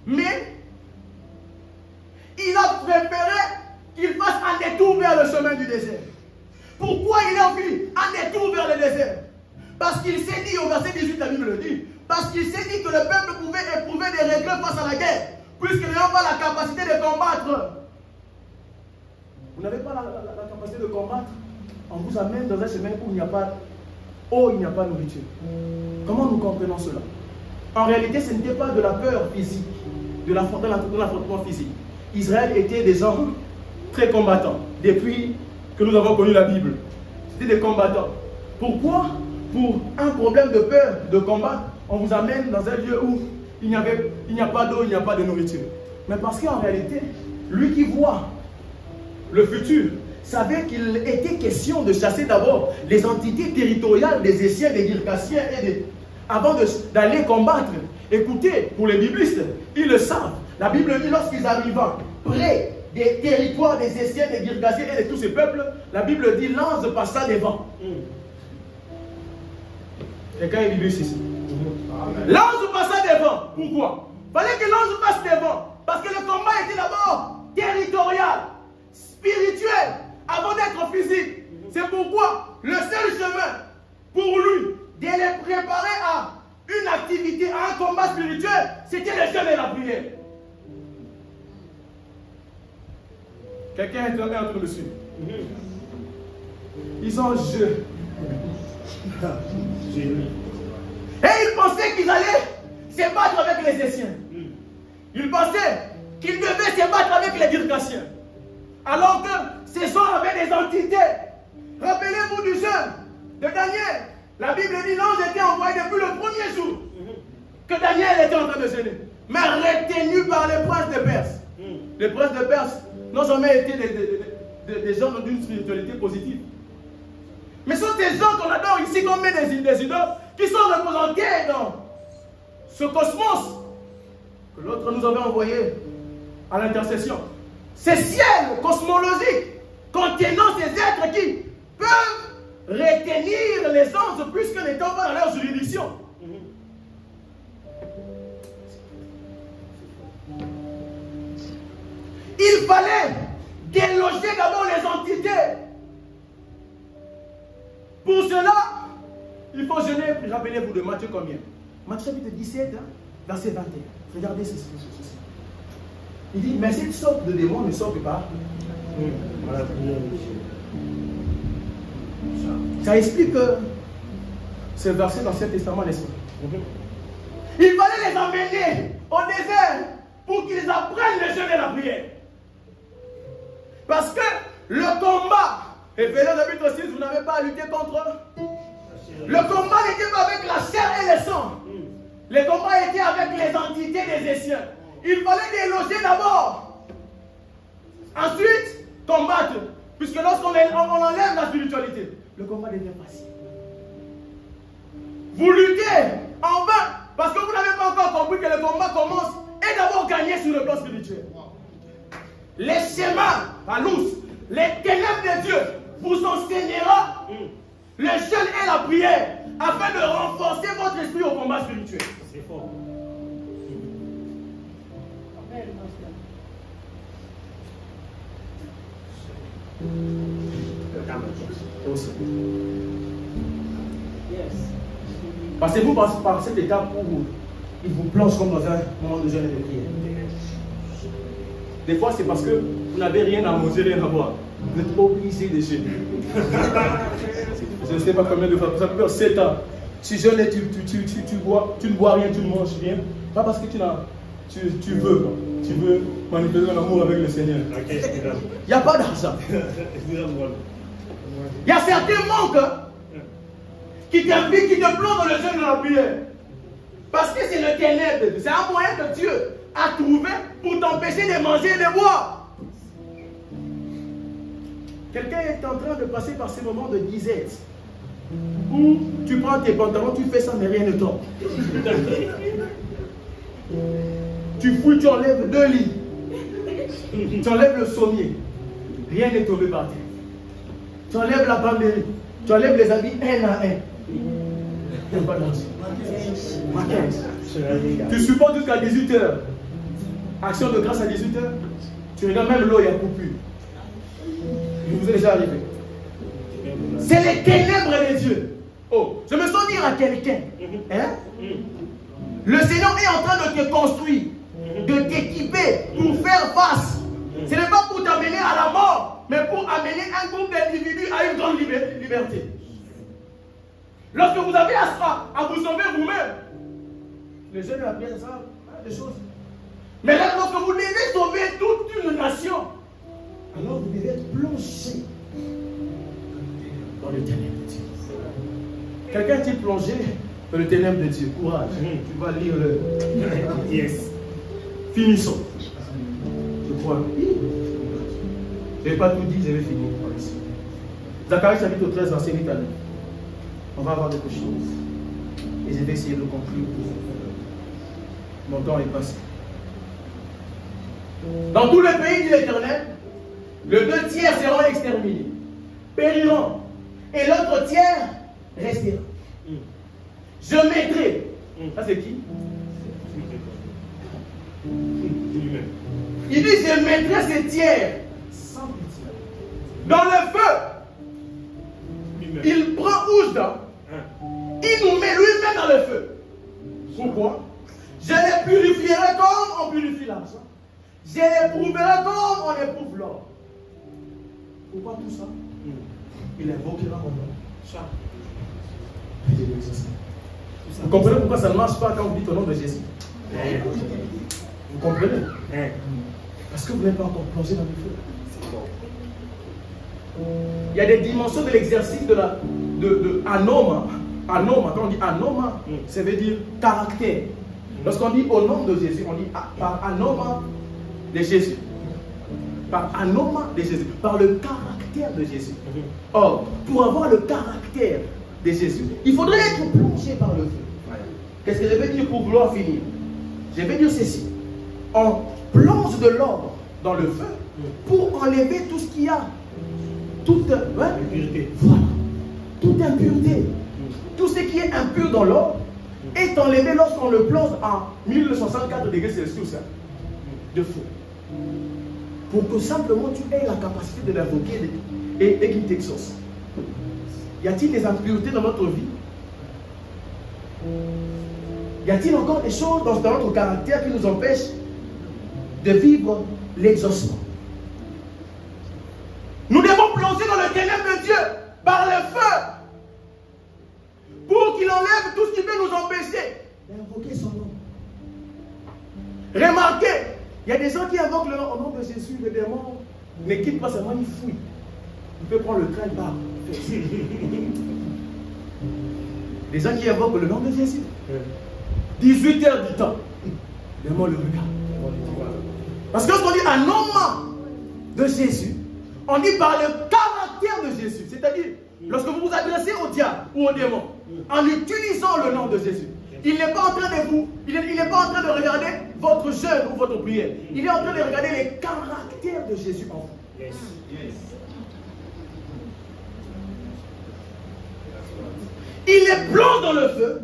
Mais il a préféré qu'il fasse un détour vers le chemin du désert. Pourquoi il a fait un détour vers le désert? Parce qu'il s'est dit, au verset 18, la Bible le dit, parce qu'il s'est dit que le peuple pouvait éprouver des regrets face à la guerre, puisqu'ils n'ont pas la capacité de combattre. Vous n'avez pas la capacité de combattre. On vous amène dans un chemin où il n'y a pas d'eau, il n'y a pas de nourriture. Comment nous comprenons cela? En réalité, ce n'était pas de la peur physique, de l'affrontement physique. Israël était des gens très combattants, depuis que nous avons connu la Bible. C'était des combattants. Pourquoi? Pour un problème de peur, de combat, on vous amène dans un lieu où il n'y a pas d'eau, il n'y a pas de nourriture. Mais parce qu'en réalité, lui qui voit le futur, savait qu'il était question de chasser d'abord les entités territoriales des Essiens, des Girgassiens, avant d'aller combattre. Écoutez, pour les biblistes, ils le savent. La Bible dit, lorsqu'ils arrivent près des territoires des Essiens, des Girgassiens et de tous ces peuples, la Bible dit, l'ange passa devant. Quelqu'un est biblique ici. L'ange passa devant. Pourquoi? Il fallait que l'ange passe devant. Parce que le combat était d'abord terrestre. physique. C'est pourquoi le seul chemin pour lui de les préparer à une activité, à un combat spirituel, c'était le jeûne et la prière. Quelqu'un est en train de me suivre. Ils ont jeûné. Et ils pensaient qu'ils allaient se battre avec les Essiens. Ils pensaient qu'ils devaient se battre avec les Dircassiens. Alors que ces gens avaient des entités. Rappelez-vous du jeûne de Daniel. La Bible dit l'ange était envoyé depuis le premier jour que Daniel était en train de jeûner. Mais retenu par les princes de Perse. Les princes de Perse n'ont jamais été des gens d'une spiritualité positive. Mais ce sont des gens qu'on adore ici comme des idoles qui sont représentés dans ce cosmos que l'autre nous avait envoyé à l'intercession. Ces ciels cosmologiques contenant ces êtres qui peuvent retenir les anges puisque n'étant pas dans leur juridiction. Il fallait déloger d'abord les entités. Pour cela, il faut jeûner. Rappelez-vous de Matthieu combien? Matthieu chapitre 17, verset 21. Regardez ceci. Il dit, mais cette sorte de démon ne sort pas. Ça explique ce verset dans l'Ancien Testament, n'est-ce pas? Il fallait les emmener au désert pour qu'ils apprennent le jeûne et la prière. Parce que le combat, Éphésiens chapitre 6, vous n'avez pas à lutter contre eux. Le combat n'était pas avec la chair et le sang. Le combat était avec les entités des Essiens. Il fallait déloger d'abord. Ensuite, combattre. Puisque lorsqu'on enlève la spiritualité, le combat devient facile. Vous luttez en vain parce que vous n'avez pas encore compris que le combat commence et d'abord gagner sur le plan spirituel. Les schémas, à l'ous, les ténèbres de Dieu vous enseignera le jeûne et la prière afin de renforcer votre esprit au combat spirituel. C'est fort. Passez-vous par cette étape où il vous plonge comme dans un moment de jeûne et de prière. Des fois, c'est parce que vous n'avez rien à manger, rien à boire. Vous êtes obligé de jeûner. Je ne sais pas combien de fois. Ça peut faire 7 ans. Tu jeûnes et tu ne bois rien, tu ne manges rien. Pas parce que tu veux. Quoi. Tu veux manifester un amour avec le Seigneur. Il n'y a pas d'argent. Il y a certains manques qui t'impliquent, qui te plongent dans le jeûne et dans la prière. Parce que c'est le ténèbre. C'est un moyen que Dieu a trouvé pour t'empêcher de manger et de boire. Quelqu'un est en train de passer par ces moments de disette où tu prends tes pantalons, tu fais ça, mais rien ne tombe. Tu fouilles, tu enlèves 2 lits. Tu enlèves le sommier. Rien n'est tombé par terre. Tu enlèves la banderie. Tu enlèves les habits un à un. Il n'y a pas d'argent. Tu supportes jusqu'à 18h. Action de grâce à 18h. Tu regardes même l'eau, il y a coupure. Il vous est déjà arrivé. C'est les ténèbres de Dieu. Oh, je me sens dire à quelqu'un, hein? Le Seigneur est en train de te construire, de t'équiper pour faire face. Ce n'est pas pour t'amener à la mort, mais pour amener un groupe d'individus à une grande liberté. Lorsque vous avez à vous sauver vous-même, les jeunes apprennent ça, des choses. Mais là, lorsque vous devez sauver toute une nation, alors vous devez être plongé dans le ténèbre de Dieu. Quelqu'un qui est plongé dans le ténèbre de Dieu. Courage. Tu vas lire le. Yes. Finissons. Je crois. Je n'ai pas tout dit, je vais finir par ici. Zacharie chapitre 13, verset 8 à 9. On va avoir quelque chose. Et je vais essayer de conclure. Mon temps est passé. Dans tout le pays, dit l'Éternel, le 2 tiers seront exterminés, périront, et l'autre tiers restera. Je mettrai. Ça c'est qui? Il dit je mettrai ces tiers sans pitié dans le feu Il prend Ouzda, il nous met lui-même dans le feu. Pourquoi? Je les purifierai comme on purifie l'argent. Je les prouverai comme on éprouve l'or. Pourquoi tout ça? Il invoquera mon nom. Vous comprenez pourquoi ça ne marche pas quand vous dites au nom de Jésus? Vous comprenez? Parce que vous n'êtes pas encore plongé dans le feu. Il y a des dimensions de l'exercice de anoma. Anoma, quand on dit anoma, ça veut dire caractère. Lorsqu'on dit au nom de Jésus, on dit par anoma de Jésus. Par anoma de Jésus. Par le caractère de Jésus. Or, pour avoir le caractère de Jésus, il faudrait être plongé par le feu. Qu'est-ce que je veux dire pour vouloir finir? Je vais dire ceci. On plonge de l'or dans le feu pour enlever tout ce qu'il y a. Toute impureté. Voilà. Toute impureté. Tout ce qui est impur dans l'or est enlevé lorsqu'on le plonge à 1964 degrés Celsius de feu. Pour que simplement tu aies la capacité de l'invoquer et qu'il t'exauce. Y a-t-il des impuretés dans notre vie? Y a-t-il encore des choses dans notre caractère qui nous empêchent de vivre l'exaucement? Nous devons plonger dans le ténèbre de Dieu par le feu pour qu'il enlève tout ce qui peut nous empêcher d'invoquer son nom. Remarquez, il y a des gens qui invoquent le nom, au nom de Jésus, le démon ne quitte pas seulement, il fouille. Il peut prendre le train par. Des gens qui invoquent le nom de Jésus. 18 heures du temps. Le démon le regarde. Parce que lorsqu'on dit un nom de Jésus, on dit par le caractère de Jésus. C'est-à-dire, lorsque vous vous adressez au diable ou au démon, en utilisant le nom de Jésus, il n'est pas en train de vous, il n'est pas en train de regarder votre jeûne ou votre prière. Il est en train de regarder les caractères de Jésus en vous. Yes. Yes. Il les plonge dans le feu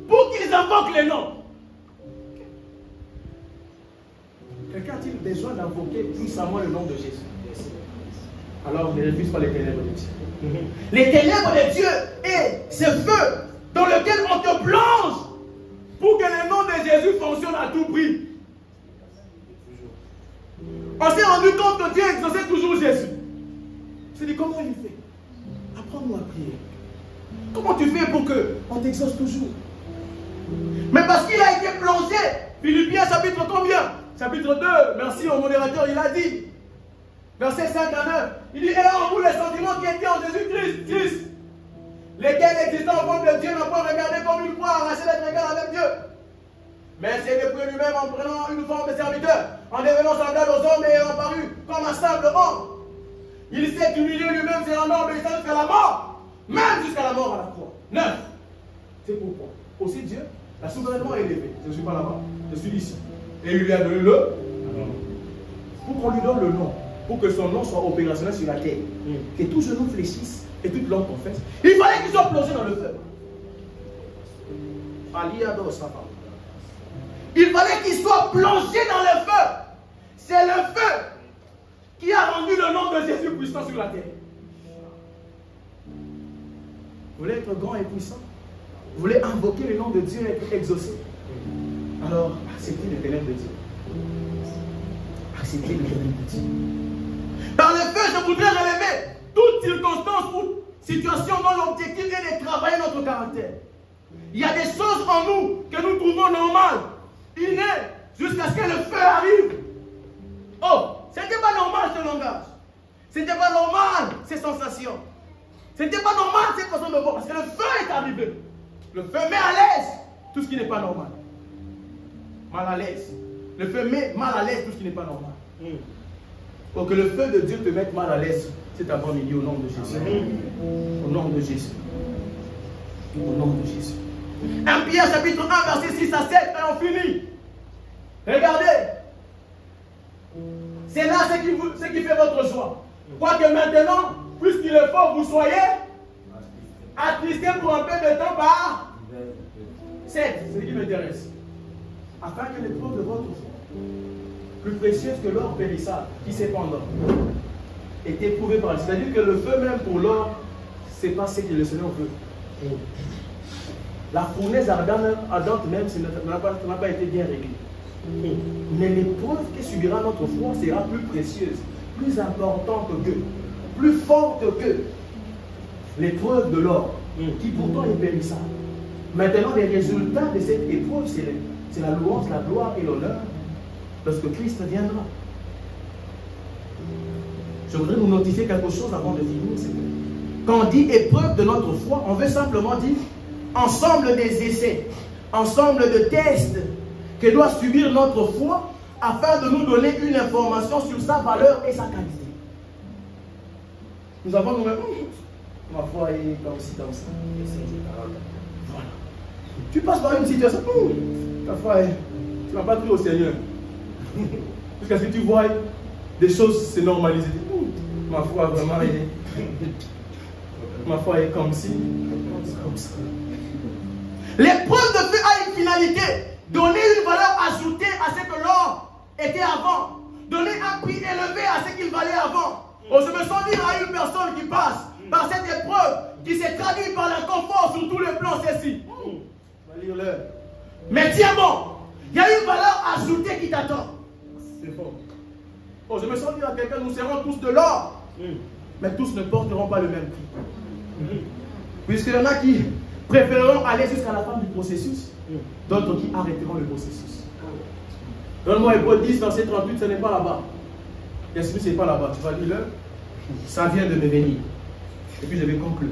pour qu'ils invoquent les noms. Quelqu'un a-t-il besoin d'invoquer puissamment le nom de Jésus? Alors ne refuse pas les ténèbres de Dieu. Les ténèbres de Dieu est ce feu dans lequel on te plonge pour que le nom de Jésus fonctionne à tout prix. On s'est rendu compte que Dieu exauçait toujours Jésus. Je me dis, comment il fait? Apprends-nous à prier. Comment tu fais pour qu'on t'exauce toujours? Mais parce qu'il a été plongé. Philippiens chapitre combien? Chapitre 2. Merci au modérateur, il a dit. Verset 5 à 9. Il dit, et là en vous les sentiments qui étaient en Jésus-Christ, lesquels existant au fond de Dieu n'ont pas regardé comme une croix arrachée d'être égal avec Dieu. Mais c'est depuis lui-même en prenant une forme de serviteur, en devenant semblable aux hommes et ayant paru comme un simple homme. Il s'est humilié lui-même, s'est rendu obéissant jusqu'à la mort, même jusqu'à la mort à la croix. 9. C'est pourquoi aussi Dieu l'a souverainement élevé. Je ne suis pas là-bas, je suis ici. Et il lui a donné le pour qu'on lui donne le nom, pour que son nom soit opérationnel sur la terre. Que tout genou fléchisse et toute langue confesse. Il fallait qu'il soit plongé dans le feu. Il fallait qu'il soit plongé dans le feu. C'est le feu qui a rendu le nom de Jésus puissant sur la terre. Vous voulez être grand et puissant? Vous voulez invoquer le nom de Dieu et être exaucé? Alors, acceptez les ténèbres de Dieu. Acceptez les ténèbres de Dieu. Par le feu, je voudrais relever toute circonstance ou situation dont l'objectif est de travailler notre caractère. Il y a des choses en nous que nous trouvons normales, innées, jusqu'à ce que le feu arrive. Oh, ce n'était pas normal ce langage. Ce n'était pas normal ces sensations. Ce n'était pas normal cette façon de voir. Parce que le feu est arrivé. Le feu met à l'aise tout ce qui n'est pas normal. Mal à l'aise. Le feu met mal à l'aise tout ce qui n'est pas normal. Pour que le feu de Dieu te mette mal à l'aise, c'est avant-midi au nom de Jésus. Au nom de Jésus. Au nom de Jésus. 1 Pierre chapitre 1 verset 6 à 7 et on finit. Regardez. C'est là ce qui fait votre joie. Quoique maintenant, puisqu'il est fort, vous soyez attristés pour un peu de temps par 7. C'est ce qui m'intéresse. Afin que l'épreuve de votre foi, plus précieuse que l'or périssable, qui cependant est éprouvé par elle. C'est-à-dire que le feu même pour l'or ce n'est pas ce que le Seigneur veut. La fournaise ardente même, ça n'a pas été bien réglée. Mais l'épreuve que subira notre foi sera plus précieuse, plus importante que, plus forte que l'épreuve de l'or, qui pourtant est périssable. Maintenant, les résultats de cette épreuve, c'est la louange, la gloire et l'honneur lorsque Christ viendra. Je voudrais vous notifier quelque chose avant de finir. Quand on dit épreuve de notre foi, on veut simplement dire ensemble des essais, ensemble de tests que doit subir notre foi afin de nous donner une information sur sa valeur et sa qualité. Nous avons nous-mêmes, ma foi est comme ci, comme ça. Voilà. Tu passes par une situation, ta foi est, tu n'as pas cru au Seigneur. Jusqu'à ce que tu vois des choses se normaliser. Ma foi vraiment est. Ma foi est comme ci, comme ça. L'épreuve de feu a une finalité. Donner une valeur ajoutée à ce que l'or était avant. Donner un prix élevé à ce qu'il valait avant. Oh, je me sens dire à une personne qui passe par cette épreuve, qui s'est traduite par l'inconfort sur tous les plans, ceci. On va lire l'heure. Mais tiens bon, il y a une valeur ajoutée qui t'attend. C'est fort. Oh, je me sens dire à quelqu'un, nous serons tous de l'or. Mais tous ne porteront pas le même prix. Puisqu'il y en a qui préféreront aller jusqu'à la fin du processus, d'autres qui arrêteront le processus. Donne-moi Hébreux 10, verset 38, ce n'est pas là-bas. Qu'est-ce que ce n'est pas là-bas? Tu vas lire le. Ça vient de me venir. Et puis je vais conclure.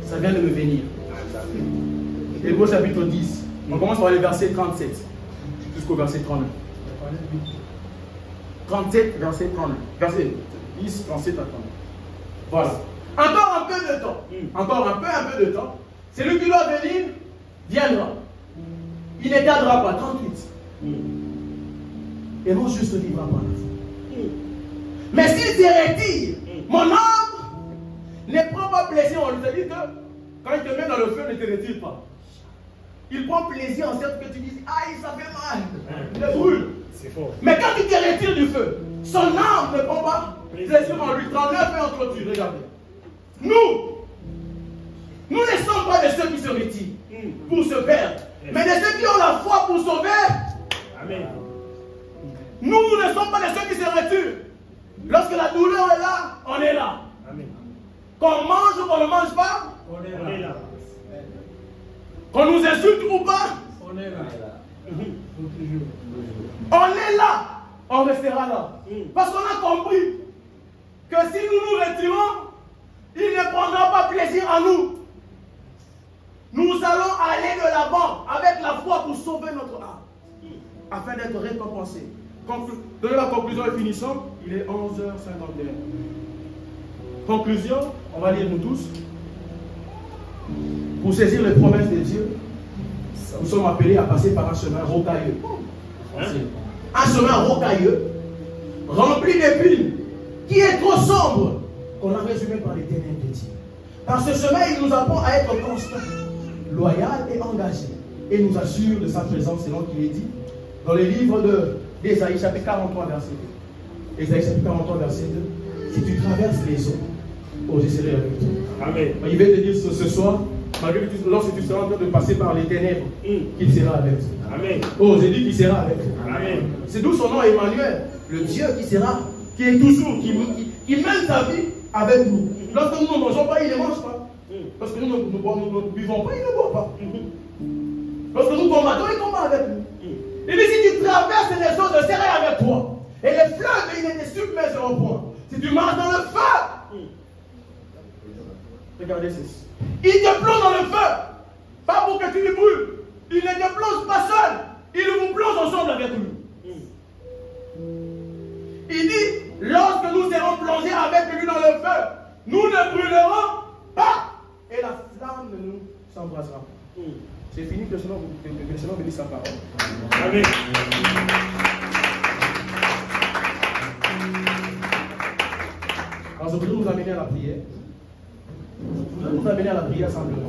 Ça vient de me venir. Hébreux chapitre 10. On commence par le verset 37 jusqu'au verset 39. 37, verset 39. Verset 10, 37 à 39. Voilà. Encore un peu de temps. Encore un peu de temps. Celui qui doit venir viendra. Il ne tardera pas. 38. Et mon juste vivra par la foi. Mais s'il se retire, mon âme ne prend pas plaisir. On lui dit que quand il te met dans le feu, ne te retire pas. Il prend plaisir en sorte que tu dises aïe, ça fait mal. Il te brûle. Mais quand tu te retires du feu, son âme ne prend pas plaisir en lui. 39 et en clôture. Regardez. Nous ne sommes pas de ceux qui se retirent pour se perdre, mais de ceux qui ont la foi pour sauver. Amen. Nous ne sommes pas de ceux qui se retirent. Lorsque la douleur est là, on est là. Amen. Qu'on mange ou qu'on ne mange pas, on est là. Qu'on nous insulte ou pas, on est là. On est là. On restera là. Parce qu'on a compris que si nous nous retirons, il ne prendra pas plaisir à nous. Nous allons aller de l'avant avec la foi pour sauver notre âme, afin d'être récompensés. Donnez la conclusion et finissons. Il est 11h51. Conclusion, on va lire nous tous. Pour saisir les promesses de Dieu, nous sommes appelés à passer par un chemin rocailleux. Un chemin rocailleux, rempli d'épines, qui est trop sombre, qu'on a résumé par les ténèbres de Dieu. Par ce chemin, il nous apprend à être constant, loyal et engagé, et nous assure de sa présence, selon qu'il est dit dans le livre d'Ésaïe, chapitre 43, verset 2. Ésaïe, chapitre 43, verset 2. Si tu traverses les eaux, oh, je serai avec toi. Amen. Il va te dire ce soir, malgré que lorsque tu seras en train de passer par les ténèbres, qu'il sera avec toi. Amen. Oh, j'ai dit qu'il sera avec toi. Amen. C'est d'où son nom Emmanuel, le Dieu qui sera, qui est toujours, qui mène sa vie avec nous. Lorsque nous ne mangeons pas, il ne mange pas. Lorsque nous ne buvons pas, il ne boit pas. Lorsque nous combattons, il combat avec nous. Il dit, si tu traverses les eaux, je serai avec toi. Et les fleuves, ils ne te submergeront point. Si tu marches dans le feu, regardez ceci. Il te plonge dans le feu. Pas pour que tu le brûles. Il ne te plonge pas seul. Il vous plonge ensemble avec lui. Il dit, lorsque nous serons plongés avec lui dans le feu, nous ne brûlerons pas. Et la flamme ne nous s'embrasera pas. C'est fini, que le Seigneur bénisse sa parole. Amen. Alors je voudrais nous amener à la prière. Je voudrais nous amener à la prière simplement.